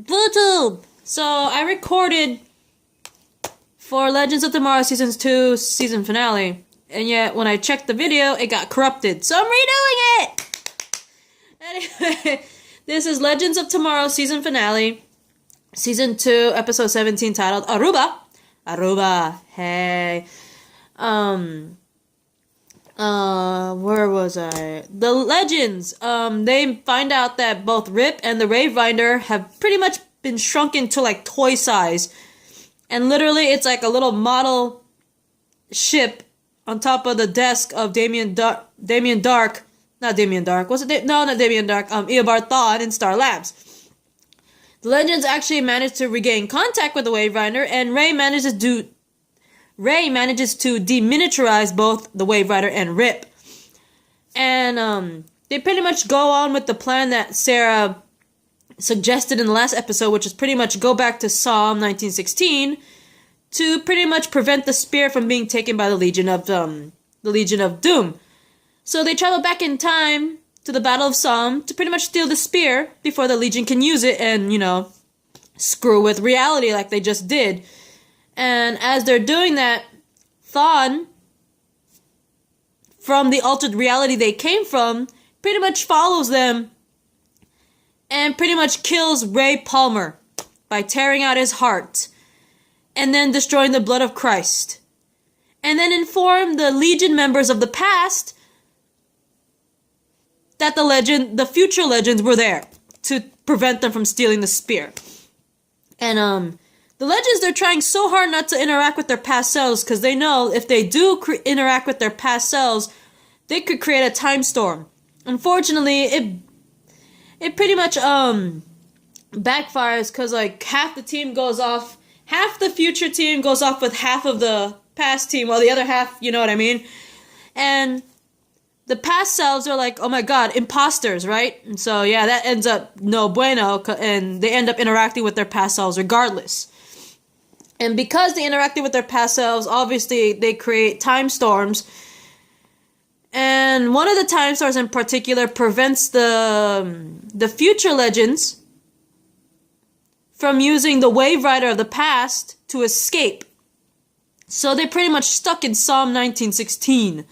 YouTube! So, I recorded for Legends of Tomorrow Season 2 season finale, and yet when I checked the video, it got corrupted, so I'm redoing it! Anyway, this is Legends of Tomorrow season finale, Season 2, Episode 17, titled Aruba. Aruba, hey. Where was I? The Legends, they find out that both Rip and the Ravefinder have pretty much been shrunken to like toy size. And literally it's like a little model ship on top of the desk of Damien Dark, not Damien Dark, was it? No, not Damien Dark, Eobard Thawne in Star Labs. The Legends actually managed to regain contact with the Waverider, and Ray manages to deminiaturize both the Waverider and Rip. And they pretty much go on with the plan that Sarah suggested in the last episode, which is pretty much go back to Psalm 1916 to pretty much prevent the spear from being taken by the Legion of Doom. So they travel back in time to the Battle of Somme to pretty much steal the spear before the Legion can use it and, you know, screw with reality like they just did. And as they're doing that, Thawne, from the altered reality they came from, pretty much follows them and pretty much kills Ray Palmer by tearing out his heart and then destroying the blood of Christ. And then inform the Legion members of the past that the future Legends were there to prevent them from stealing the spear. And the Legends, they're trying so hard not to interact with their past selves because they know if they do interact with their past selves, they could create a time storm. Unfortunately, it pretty much backfires because like half the team goes off, half the future team goes off with half of the past team, while the other half, you know what I mean? And the past selves are like, oh my god, imposters, right? And so yeah, that ends up no bueno, and they end up interacting with their past selves regardless. And because they interacted with their past selves, obviously they create time storms. And one of the time storms in particular prevents the future Legends from using the Waverider of the past to escape. So they're pretty much stuck in Psalm 1916.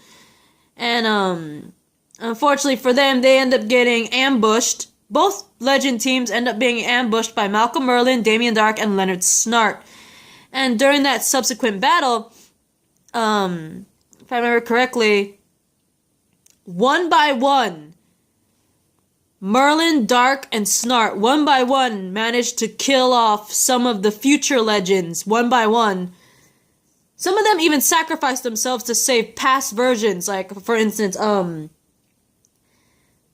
And unfortunately for them, they end up getting ambushed. Both Legend teams end up being ambushed by Malcolm Merlin, Damien Dark, and Leonard Snart. And during that subsequent battle, if I remember correctly, one by one, Merlin, Dark, and Snart, one by one, managed to kill off some of the future Legends, one by one. Some of them even sacrificed themselves to save past versions, like, for instance,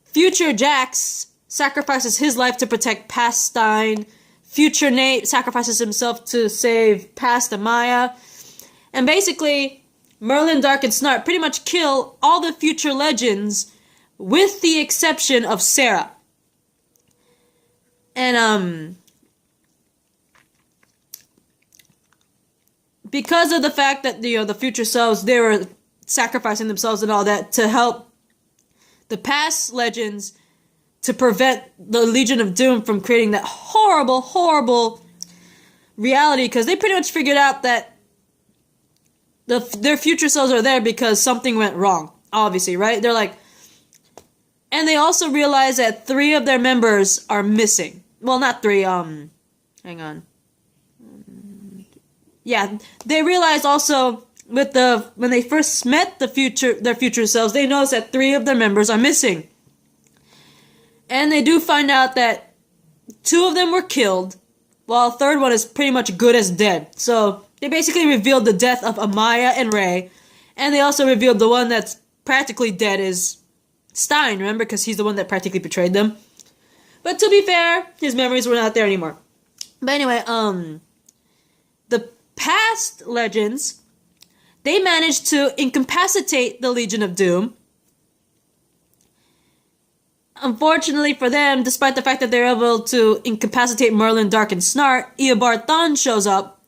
Future Jax sacrifices his life to protect past Stein. Future Nate sacrifices himself to save past Amaya. And basically, Merlin, Dark, and Snart pretty much kill all the future Legends with the exception of Sarah. And, because of the fact that, you know, the future selves, they were sacrificing themselves and all that to help the past Legends to prevent the Legion of Doom from creating that horrible, horrible reality, because they pretty much figured out that their future selves are there because something went wrong, obviously, right? They're like, and they also realize that 3 of their members are missing. Well, not 3, hang on. Yeah, they realized also when they first met their future selves, they noticed that 3 of their members are missing. And they do find out that 2 of them were killed, while a third one is pretty much good as dead. So they basically revealed the death of Amaya and Ray, and they also revealed the one that's practically dead is Stein, remember? Because he's the one that practically betrayed them. But to be fair, his memories were not there anymore. But anyway, the past Legends, they managed to incapacitate the Legion of Doom. Unfortunately for them, despite the fact that they're able to incapacitate Merlin, Dark, and Snart, Eobard Thawne shows up,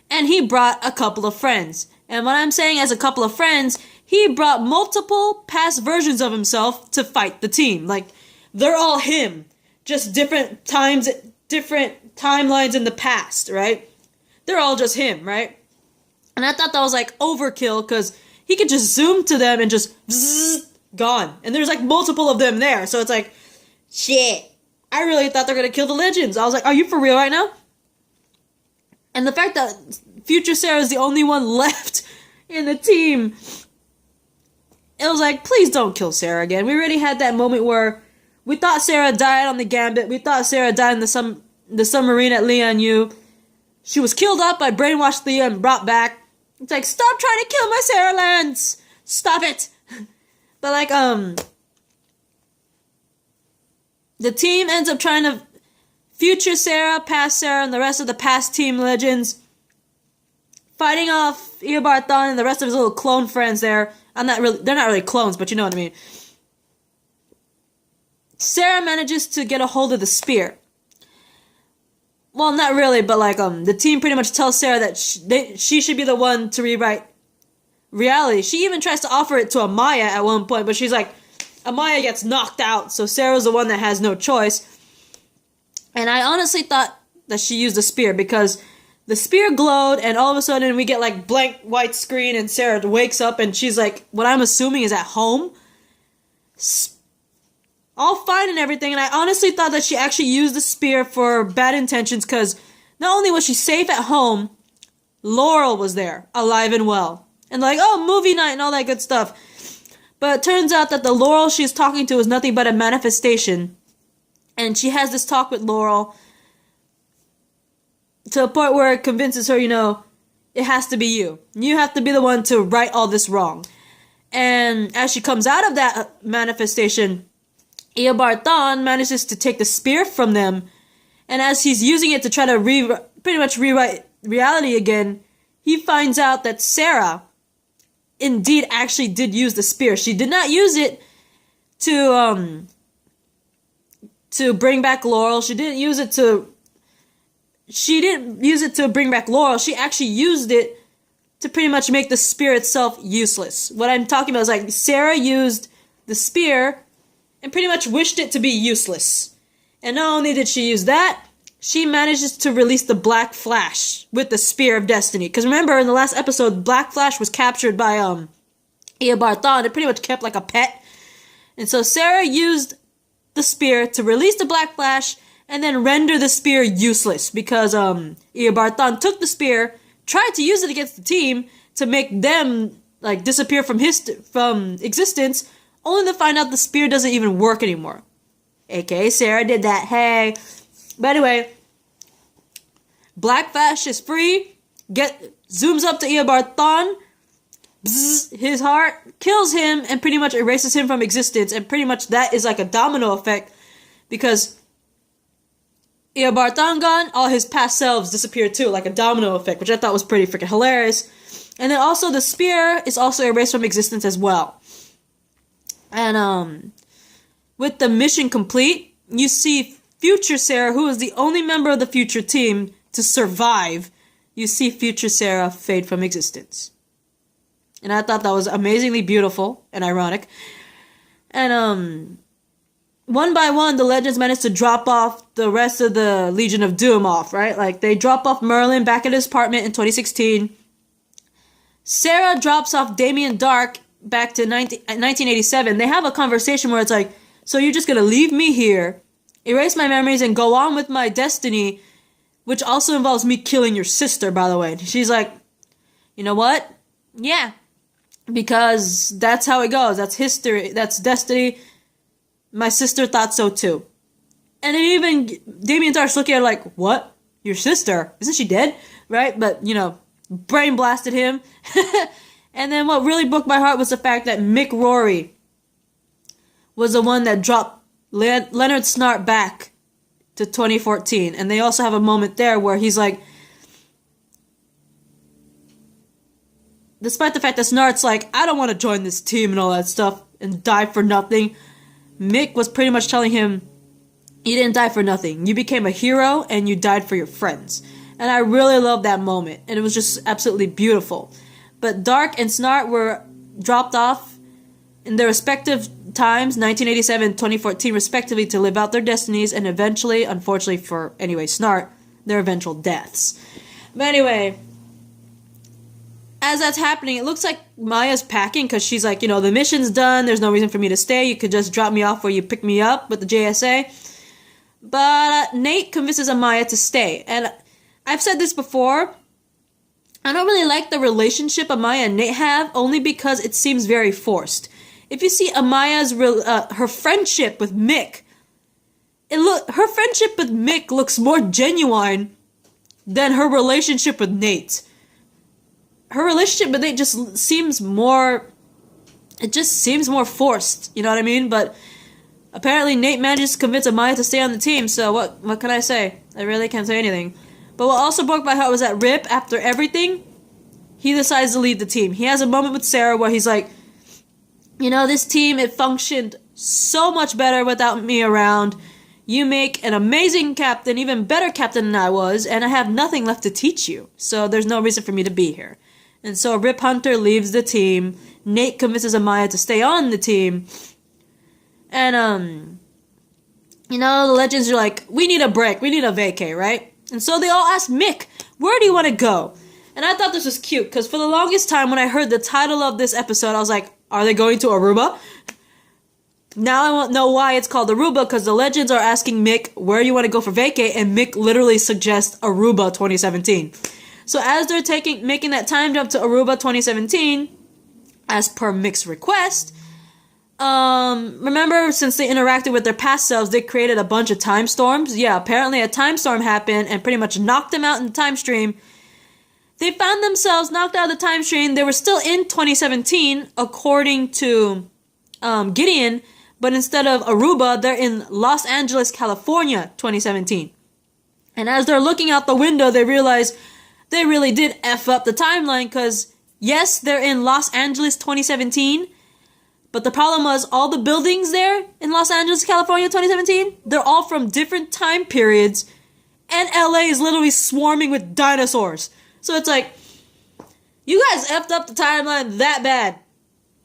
and he brought a couple of friends. And what I'm saying as a couple of friends, he brought multiple past versions of himself to fight the team. Like, they're all him, just different times, different timelines in the past, right? They're all just him, right? And I thought that was like overkill because he could just zoom to them and just gone. And there's like multiple of them there. So it's like, shit. I really thought they're going to kill the Legends. I was like, are you for real right now? And the fact that future Sarah is the only one left in the team, it was like, please don't kill Sarah again. We already had that moment where we thought Sarah died on the Gambit. We thought Sarah died in the submarine at Leon Yu. She was killed up by brainwashed Leah and brought back. It's like, stop trying to kill my Sarah Lands! Stop it! But like, the team ends up trying to future Sarah, past Sarah, and the rest of the past team Legends fighting off Eobarthon and the rest of his little clone friends there. They're not really clones, but you know what I mean. Sarah manages to get a hold of the spear. Well, not really, but like, the team pretty much tells Sarah that she should be the one to rewrite reality. She even tries to offer it to Amaya at one point, but she's like, Amaya gets knocked out, so Sarah's the one that has no choice. And I honestly thought that she used the spear, because the spear glowed, and all of a sudden we get like blank white screen, and Sarah wakes up, and she's like, what I'm assuming is at home. All fine and everything, and I honestly thought that she actually used the spear for bad intentions, because not only was she safe at home, Laurel was there, alive and well. And like, oh, movie night and all that good stuff. But it turns out that the Laurel she's talking to is nothing but a manifestation. And she has this talk with Laurel to a point where it convinces her, it has to be you. You have to be the one to right all this wrong. And as she comes out of that manifestation, Eobarthon manages to take the spear from them, and as he's using it to try to pretty much rewrite reality again, he finds out that Sarah indeed actually did use the spear. She did not use it to bring back Laurel. She didn't use it to bring back Laurel. She actually used it to pretty much make the spear itself useless. What I'm talking about is like Sarah used the spear and pretty much wished it to be useless. And not only did she use that, she manages to release the Black Flash with the Spear of Destiny. Because remember, in the last episode, Black Flash was captured by Eobarthon. It pretty much kept like a pet. And so Sarah used the spear to release the Black Flash and then render the spear useless. Because Eobarthon took the spear, tried to use it against the team to make them like disappear from existence, only to find out the spear doesn't even work anymore. AKA Sarah did that, hey. But anyway, Black Flash is free, zooms up to Eobarthon, his heart, kills him, and pretty much erases him from existence. And pretty much that is like a domino effect, because Eobarthon gone, all his past selves disappeared too, like a domino effect, which I thought was pretty freaking hilarious. And then also the spear is also erased from existence as well. And with the mission complete, you see future Sarah, who is the only member of the future team to survive. You see future Sarah fade from existence. And I thought that was amazingly beautiful and ironic. And one by one, the Legends managed to drop off the rest of the Legion of Doom off, right? Like, they drop off Merlin back at his apartment in 2016. Sarah drops off Damien Dark back to 1987. They have a conversation where it's like, so you're just gonna leave me here, erase my memories, and go on with my destiny, which also involves me killing your sister, by the way. She's like, you know what? Yeah. Because that's how it goes. That's history. That's destiny. My sister thought so too. And then even Damien Dark's looking at her like, what? Your sister? Isn't she dead? Right? But, brain blasted him. And then what really broke my heart was the fact that Mick Rory was the one that dropped Leonard Snart back to 2014. And they also have a moment there where he's like, despite the fact that Snart's like, I don't want to join this team and all that stuff and die for nothing, Mick was pretty much telling him, you didn't die for nothing. You became a hero and you died for your friends. And I really loved that moment. And it was just absolutely beautiful. But Dark and Snart were dropped off in their respective times, 1987 and 2014 respectively, to live out their destinies and eventually, unfortunately for, anyway, Snart, their eventual deaths. But anyway, as that's happening, it looks like Maya's packing because she's like, the mission's done, there's no reason for me to stay, you could just drop me off where you pick me up with the JSA. But Nate convinces Amaya to stay. And I've said this before, I don't really like the relationship Amaya and Nate have, only because it seems very forced. If you see Amaya's her friendship with Mick, her friendship with Mick looks more genuine than her relationship with Nate. Her relationship with Nate just seems more forced, you know what I mean? But apparently Nate manages to convince Amaya to stay on the team, so what can I say? I really can't say anything. But what also broke my heart was that Rip, after everything, he decides to leave the team. He has a moment with Sarah where he's like, this team, it functioned so much better without me around. You make an amazing captain, even better captain than I was, and I have nothing left to teach you. So there's no reason for me to be here. And so Rip Hunter leaves the team. Nate convinces Amaya to stay on the team. And, the legends are like, we need a break. We need a vacay, right? And so they all ask Mick, where do you want to go? And I thought this was cute, because for the longest time when I heard the title of this episode, I was like, are they going to Aruba? Now I won't know why it's called Aruba, because the legends are asking Mick, where do you want to go for vacay? And Mick literally suggests Aruba 2017. So as they're making that time jump to Aruba 2017, as per Mick's request, remember, since they interacted with their past selves, they created a bunch of time storms. Yeah, apparently a time storm happened and pretty much knocked them out in the time stream. They found themselves knocked out of the time stream. They were still in 2017, according to Gideon, but instead of Aruba, they're in Los Angeles, California, 2017. And as they're looking out the window, they realize they really did F up the timeline, because yes, they're in Los Angeles 2017, but the problem was all the buildings there in Los Angeles, California 2017, they're all from different time periods, and LA is literally swarming with dinosaurs. So it's like, you guys effed up the timeline that bad.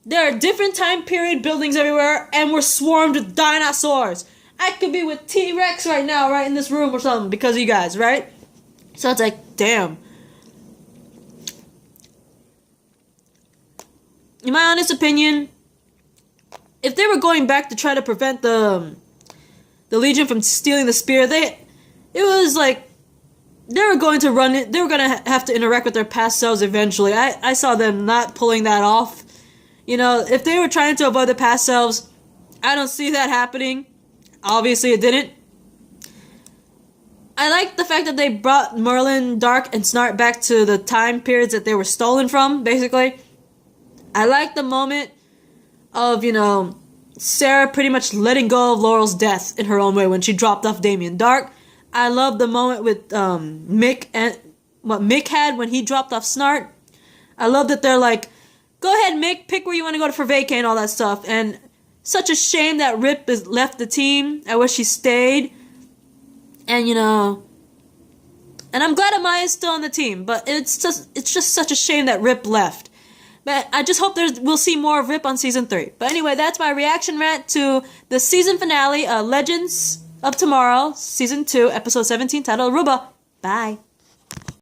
There are different time period buildings everywhere, and we're swarmed with dinosaurs. I could be with T-Rex right now, right in this room or something, because of you guys, right? So it's like, damn. In my honest opinion, if they were going back to try to prevent the Legion from stealing the spear, it was like they were going to run it. They were going to have to interact with their past selves eventually. I saw them not pulling that off. If they were trying to avoid the past selves, I don't see that happening. Obviously, it didn't. I like the fact that they brought Merlin, Dark, and Snart back to the time periods that they were stolen from, basically. I like the moment of, Sarah pretty much letting go of Laurel's death in her own way when she dropped off Damien Dark. I love the moment with Mick and what Mick had when he dropped off Snart. I love that they're like, go ahead, Mick, pick where you want to go for vacay and all that stuff. And such a shame that Rip has left the team. I wish he stayed. And and I'm glad Amaya's still on the team, but it's just such a shame that Rip left. But I just hope we'll see more of Rip on Season 3. But anyway, that's my reaction rant to the season finale, Legends of Tomorrow, Season 2, Episode 17, titled Aruba. Bye.